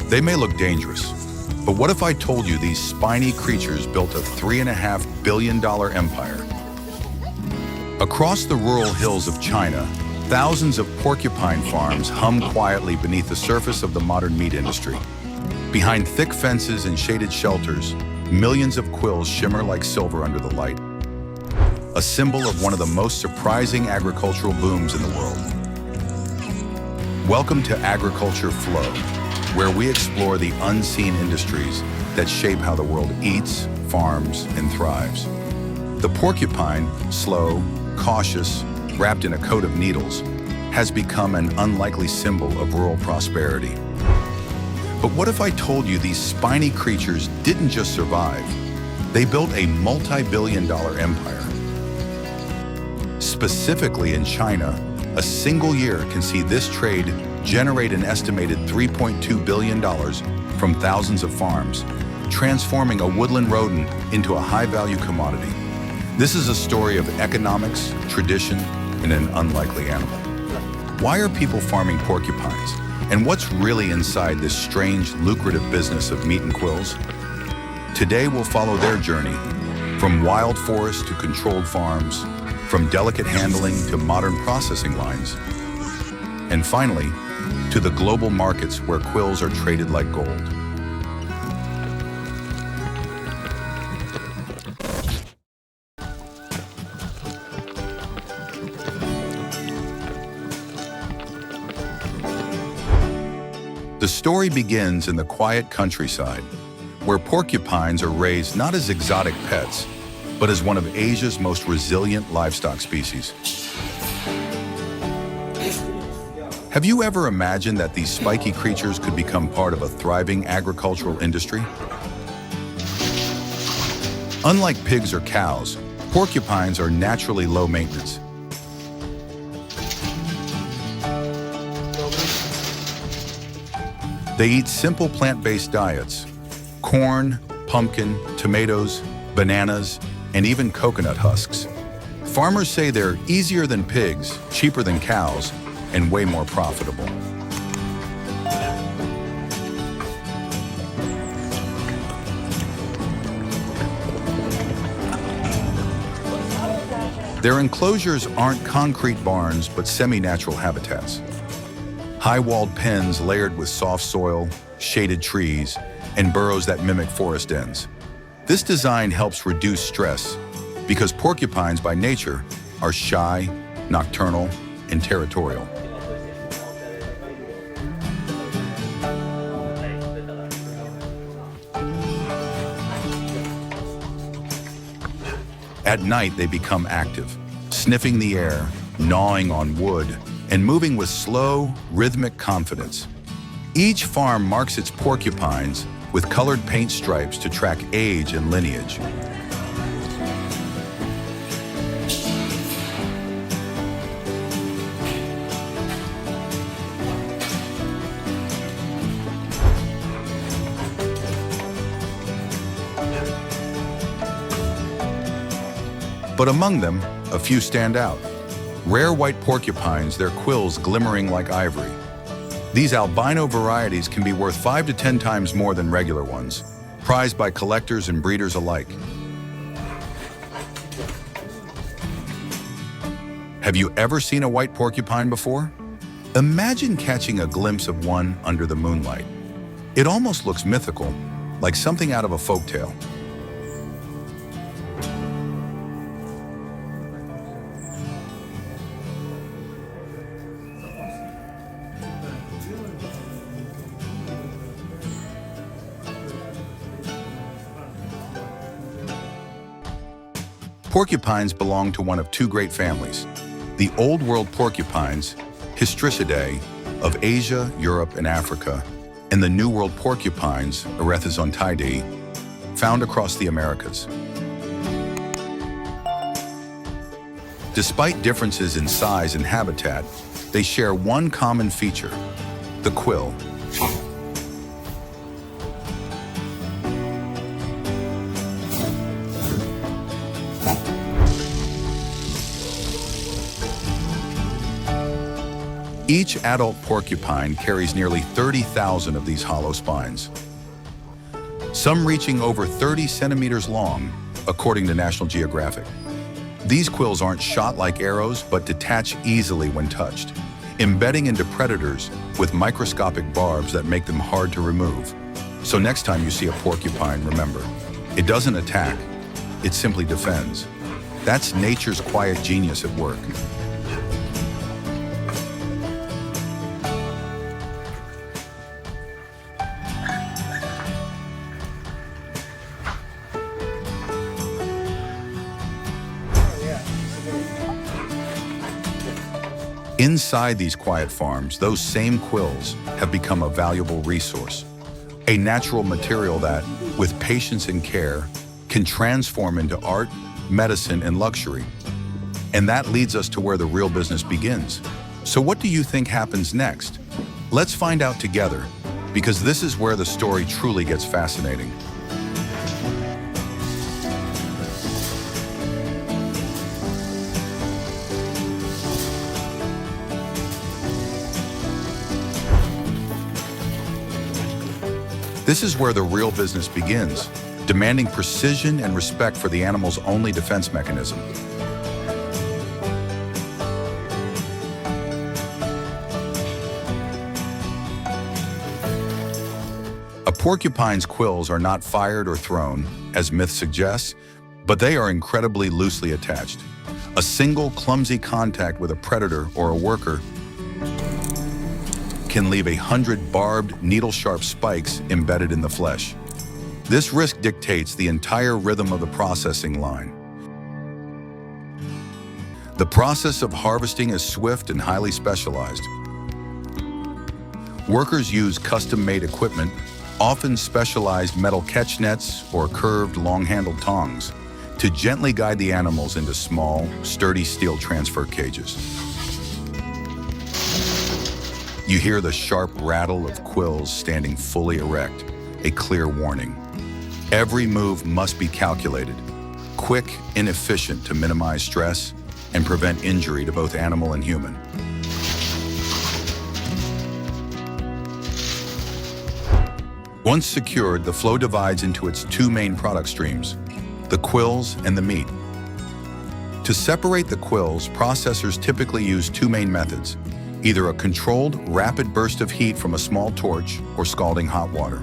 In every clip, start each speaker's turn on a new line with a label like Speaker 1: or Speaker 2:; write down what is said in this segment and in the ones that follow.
Speaker 1: They may look dangerous, but what if I told you these spiny creatures built a $3.5 billion empire? Across the rural hills of China, thousands of porcupine farms hum quietly beneath the surface of the modern meat industry. Behind thick fences and shaded shelters, millions of quills shimmer like silver under the light, a symbol of one of the most surprising agricultural booms in the world. Welcome to Agriculture Flow, where we explore the unseen industries that shape how the world eats, farms, and thrives. The porcupine, slow, cautious, wrapped in a coat of needles, has become an unlikely symbol of rural prosperity. But what if I told you these spiny creatures didn't just survive, they built a multi-billion-dollar empire? Specifically in China, a single year can see this trade generate an estimated $3.2 billion from thousands of farms, transforming a woodland rodent into a high-value commodity. This is a story of economics, tradition, and an unlikely animal. Why are people farming porcupines? And what's really inside this strange, lucrative business of meat and quills? Today we'll follow their journey, from wild forests to controlled farms, from delicate handling to modern processing lines, and finally, to the global markets where quills are traded like gold. The story begins in the quiet countryside, where porcupines are raised not as exotic pets, but as one of Asia's most resilient livestock species. Have you ever imagined that these spiky creatures could become part of a thriving agricultural industry? Unlike pigs or cows, porcupines are naturally low maintenance. They eat simple plant-based diets: corn, pumpkin, tomatoes, bananas, and even coconut husks. Farmers say they're easier than pigs, cheaper than cows, and way more profitable. Their enclosures aren't concrete barns, but semi-natural habitats. High-walled pens layered with soft soil, shaded trees, and burrows that mimic forest dens. This design helps reduce stress because porcupines by nature are shy, nocturnal, and territorial. At night, they become active, sniffing the air, gnawing on wood, and moving with slow, rhythmic confidence. Each farm marks its porcupines with colored paint stripes to track age and lineage. But among them, a few stand out. Rare white porcupines, their quills glimmering like ivory. These albino varieties can be worth 5 to 10 times more than regular ones, prized by collectors and breeders alike. Have you ever seen a white porcupine before? Imagine catching a glimpse of one under the moonlight. It almost looks mythical, like something out of a folktale. Porcupines belong to one of two great families: the Old World porcupines, Hystricidae, of Asia, Europe, and Africa, and the New World porcupines, Erethizontidae, found across the Americas. Despite differences in size and habitat, they share one common feature: the quill. Each adult porcupine carries nearly 30,000 of these hollow spines, some reaching over 30 centimeters long, according to National Geographic. These quills aren't shot like arrows, but detach easily when touched, embedding into predators with microscopic barbs that make them hard to remove. So next time you see a porcupine, remember, it doesn't attack, it simply defends. That's nature's quiet genius at work. Inside these quiet farms, those same quills have become a valuable resource, a natural material that, with patience and care, can transform into art, medicine, and luxury. And that leads us to where the real business begins. So what do you think happens next? Let's find out together, because this is where the story truly gets fascinating. This is where the real business begins, demanding precision and respect for the animal's only defense mechanism. A porcupine's quills are not fired or thrown, as myth suggests, but they are incredibly loosely attached. A single clumsy contact with a predator or a worker can leave 100 barbed, needle-sharp spikes embedded in the flesh. This risk dictates the entire rhythm of the processing line. The process of harvesting is swift and highly specialized. Workers use custom-made equipment, often specialized metal catch nets or curved, long-handled tongs, to gently guide the animals into small, sturdy steel transfer cages. You hear the sharp rattle of quills standing fully erect, a clear warning. Every move must be calculated, quick and efficient to minimize stress and prevent injury to both animal and human. Once secured, the flow divides into its two main product streams, the quills and the meat. To separate the quills, processors typically use two main methods, either a controlled, rapid burst of heat from a small torch or scalding hot water.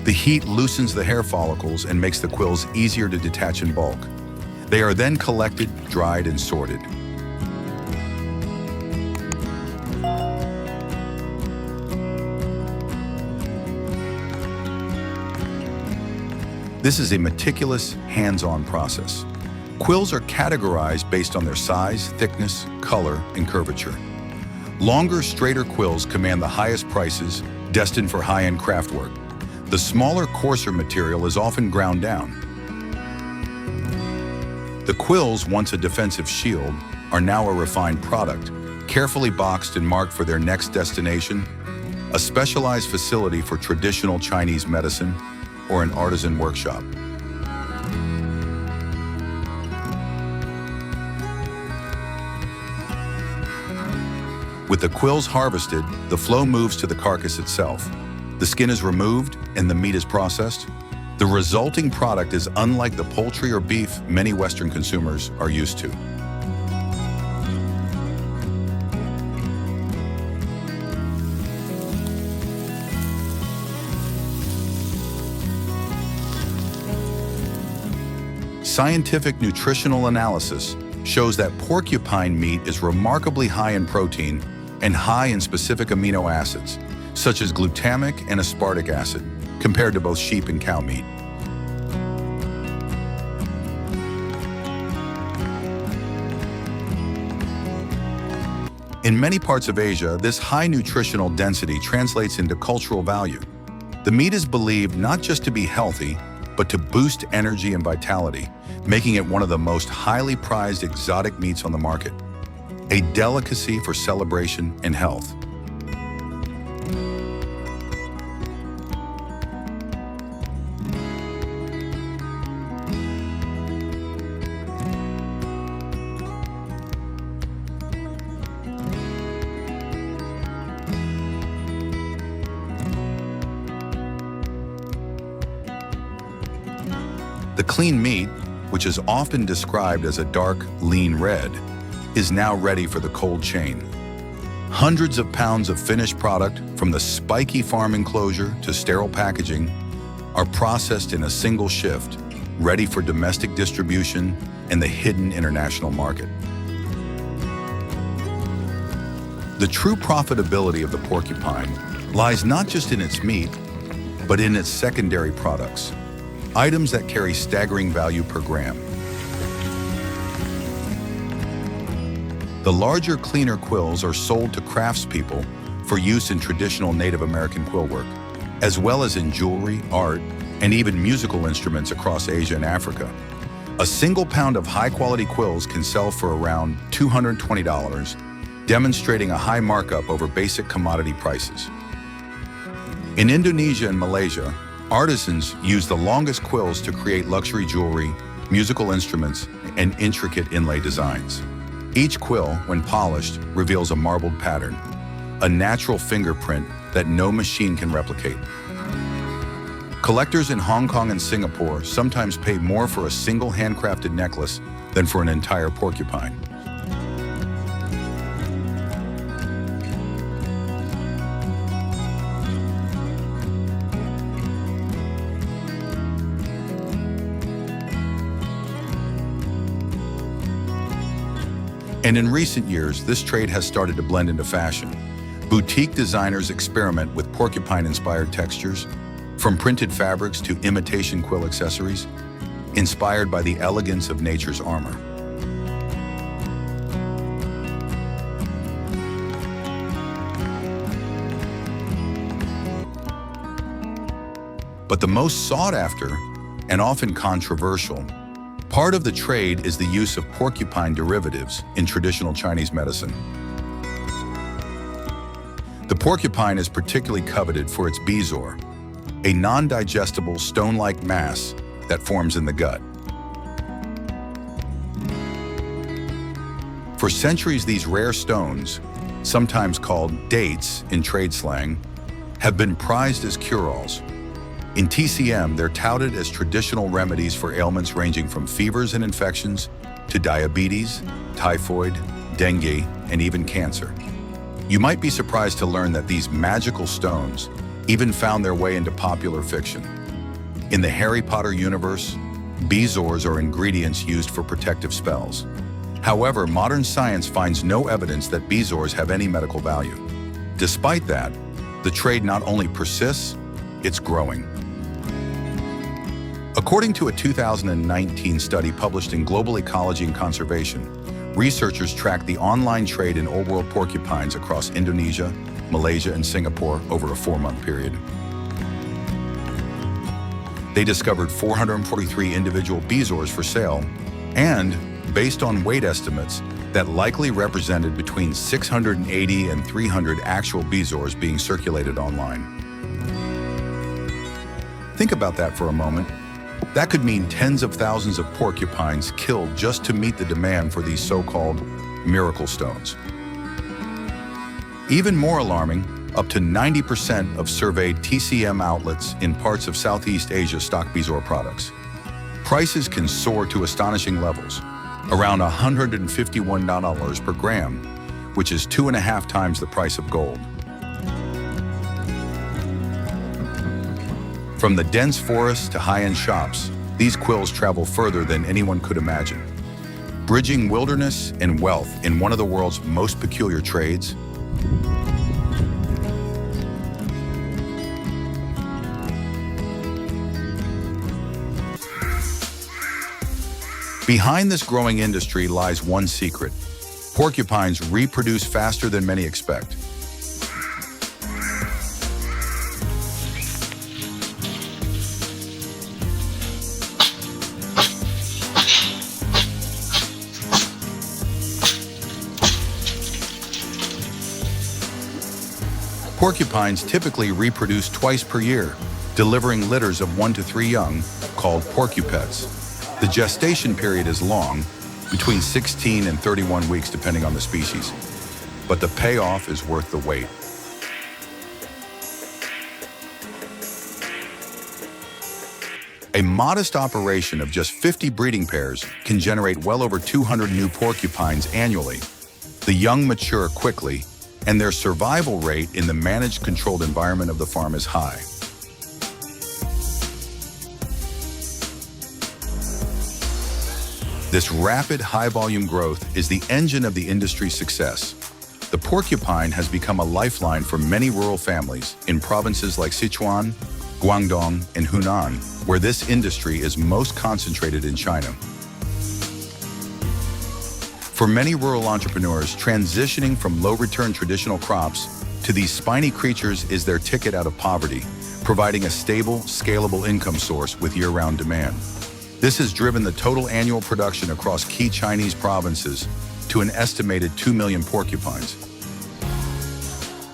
Speaker 1: The heat loosens the hair follicles and makes the quills easier to detach in bulk. They are then collected, dried, and sorted. This is a meticulous, hands-on process. Quills are categorized based on their size, thickness, color, and curvature. Longer, straighter quills command the highest prices, destined for high-end craftwork. The smaller, coarser material is often ground down. The quills, once a defensive shield, are now a refined product, carefully boxed and marked for their next destination, a specialized facility for traditional Chinese medicine, or an artisan workshop. With the quills harvested, the flow moves to the carcass itself. The skin is removed and the meat is processed. The resulting product is unlike the poultry or beef many Western consumers are used to. Scientific nutritional analysis shows that porcupine meat is remarkably high in protein and high in specific amino acids, such as glutamic and aspartic acid, compared to both sheep and cow meat. In many parts of Asia, this high nutritional density translates into cultural value. The meat is believed not just to be healthy, but to boost energy and vitality, making it one of the most highly prized exotic meats on the market, a delicacy for celebration and health. The clean meat, which is often described as a dark, lean red, is now ready for the cold chain. Hundreds of pounds of finished product, from the spiky farm enclosure to sterile packaging, are processed in a single shift, ready for domestic distribution and the hidden international market. The true profitability of the porcupine lies not just in its meat, but in its secondary products, items that carry staggering value per gram. The larger, cleaner quills are sold to craftspeople for use in traditional Native American quill work, as well as in jewelry, art, and even musical instruments across Asia and Africa. A single pound of high-quality quills can sell for around $220, demonstrating a high markup over basic commodity prices. In Indonesia and Malaysia, artisans use the longest quills to create luxury jewelry, musical instruments, and intricate inlay designs. Each quill, when polished, reveals a marbled pattern, a natural fingerprint that no machine can replicate. Collectors in Hong Kong and Singapore sometimes pay more for a single handcrafted necklace than for an entire porcupine. And in recent years, this trade has started to blend into fashion. Boutique designers experiment with porcupine-inspired textures, from printed fabrics to imitation quill accessories, inspired by the elegance of nature's armor. But the most sought after, and often controversial, part of the trade is the use of porcupine derivatives in traditional Chinese medicine. The porcupine is particularly coveted for its bezoar, a non-digestible stone-like mass that forms in the gut. For centuries, these rare stones, sometimes called dates in trade slang, have been prized as cure-alls. In TCM, they're touted as traditional remedies for ailments ranging from fevers and infections to diabetes, typhoid, dengue, and even cancer. You might be surprised to learn that these magical stones even found their way into popular fiction. In the Harry Potter universe, bezoars are ingredients used for protective spells. However, modern science finds no evidence that bezoars have any medical value. Despite that, the trade not only persists, it's growing. According to a 2019 study published in Global Ecology and Conservation, researchers tracked the online trade in Old World porcupines across Indonesia, Malaysia, and Singapore over a 4-month period. They discovered 443 individual bezoars for sale, and, based on weight estimates, that likely represented between 680 and 300 actual bezoars being circulated online. Think about that for a moment. That could mean tens of thousands of porcupines killed just to meet the demand for these so-called miracle stones. Even more alarming, up to 90% of surveyed TCM outlets in parts of Southeast Asia stock bezoar products. Prices can soar to astonishing levels, around $151 per gram, which is 2.5 times the price of gold. From the dense forests to high-end shops, these quills travel further than anyone could imagine, bridging wilderness and wealth in one of the world's most peculiar trades. Behind this growing industry lies one secret: porcupines reproduce faster than many expect. Porcupines typically reproduce twice per year, delivering litters of 1 to 3 young, called porcupets. The gestation period is long, between 16 and 31 weeks depending on the species, but the payoff is worth the wait. A modest operation of just 50 breeding pairs can generate well over 200 new porcupines annually. The young mature quickly, and their survival rate in the managed, controlled environment of the farm is high. This rapid, high-volume growth is the engine of the industry's success. The porcupine has become a lifeline for many rural families in provinces like Sichuan, Guangdong, and Hunan, where this industry is most concentrated in China. For many rural entrepreneurs, transitioning from low-return traditional crops to these spiny creatures is their ticket out of poverty, providing a stable, scalable income source with year-round demand. This has driven the total annual production across key Chinese provinces to an estimated 2 million porcupines.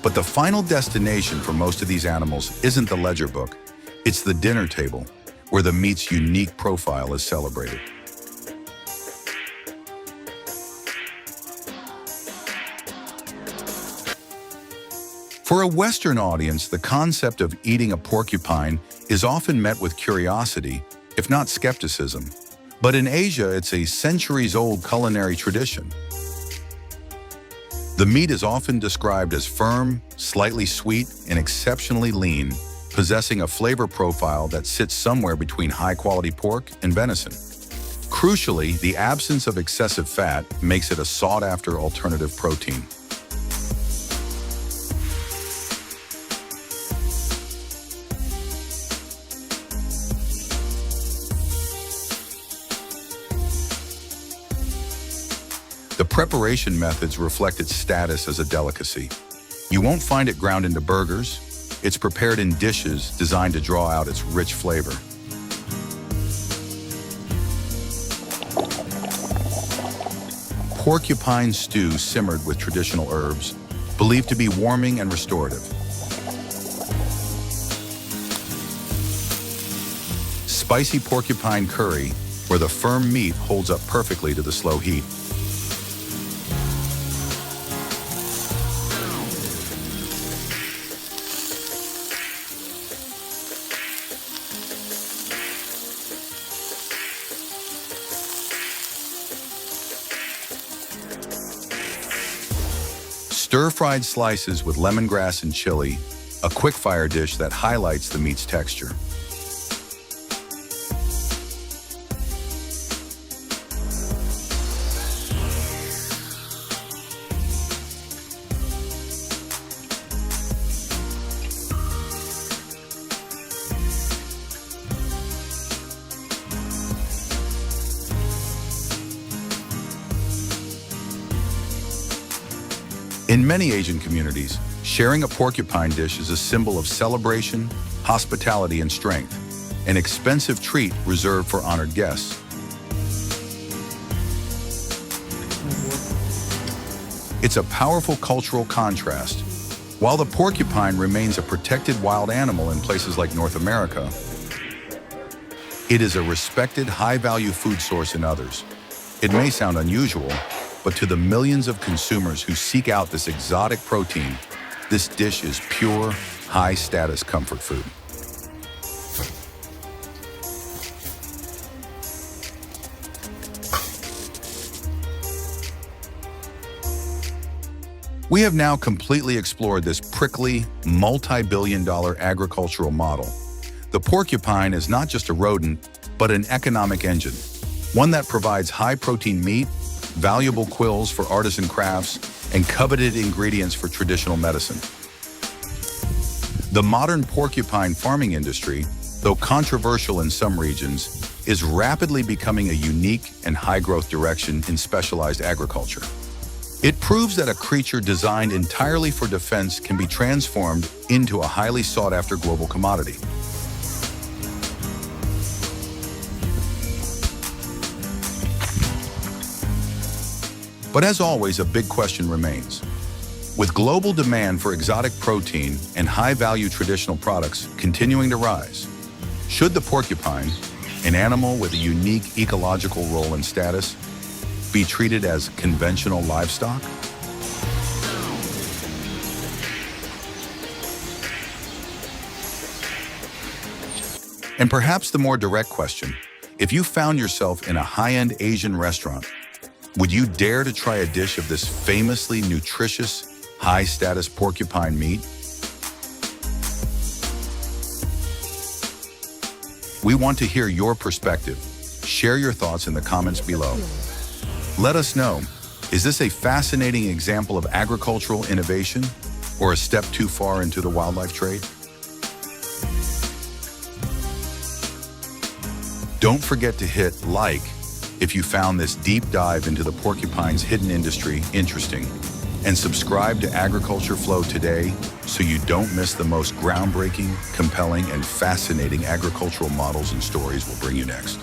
Speaker 1: But the final destination for most of these animals isn't the ledger book, it's the dinner table, where the meat's unique profile is celebrated. For a Western audience, the concept of eating a porcupine is often met with curiosity, if not skepticism. But in Asia, it's a centuries-old culinary tradition. The meat is often described as firm, slightly sweet, and exceptionally lean, possessing a flavor profile that sits somewhere between high-quality pork and venison. Crucially, the absence of excessive fat makes it a sought-after alternative protein. The preparation methods reflect its status as a delicacy. You won't find it ground into burgers. It's prepared in dishes designed to draw out its rich flavor. Porcupine stew simmered with traditional herbs, believed to be warming and restorative. Spicy porcupine curry, where the firm meat holds up perfectly to the slow heat. Stir-fried slices with lemongrass and chili, a quick-fire dish that highlights the meat's texture. In many Asian communities, sharing a porcupine dish is a symbol of celebration, hospitality, and strength, an expensive treat reserved for honored guests. It's a powerful cultural contrast. While the porcupine remains a protected wild animal in places like North America, it is a respected, high-value food source in others. It may sound unusual, but to the millions of consumers who seek out this exotic protein, this dish is pure, high-status comfort food. We have now completely explored this prickly, multi-billion-dollar agricultural model. The porcupine is not just a rodent, but an economic engine, one that provides high-protein meat, valuable quills for artisan crafts, and coveted ingredients for traditional medicine. The modern porcupine farming industry, though controversial in some regions, is rapidly becoming a unique and high-growth direction in specialized agriculture. It proves that a creature designed entirely for defense can be transformed into a highly sought-after global commodity. But as always, a big question remains. With global demand for exotic protein and high-value traditional products continuing to rise, should the porcupine, an animal with a unique ecological role and status, be treated as conventional livestock? And perhaps the more direct question, if you found yourself in a high-end Asian restaurant, would you dare to try a dish of this famously nutritious, high-status porcupine meat? We want to hear your perspective. Share your thoughts in the comments below. Let us know, is this a fascinating example of agricultural innovation or a step too far into the wildlife trade? Don't forget to hit like if you found this deep dive into the porcupine's hidden industry interesting, and subscribe to Agriculture Flow today so you don't miss the most groundbreaking, compelling, and fascinating agricultural models and stories we'll bring you next.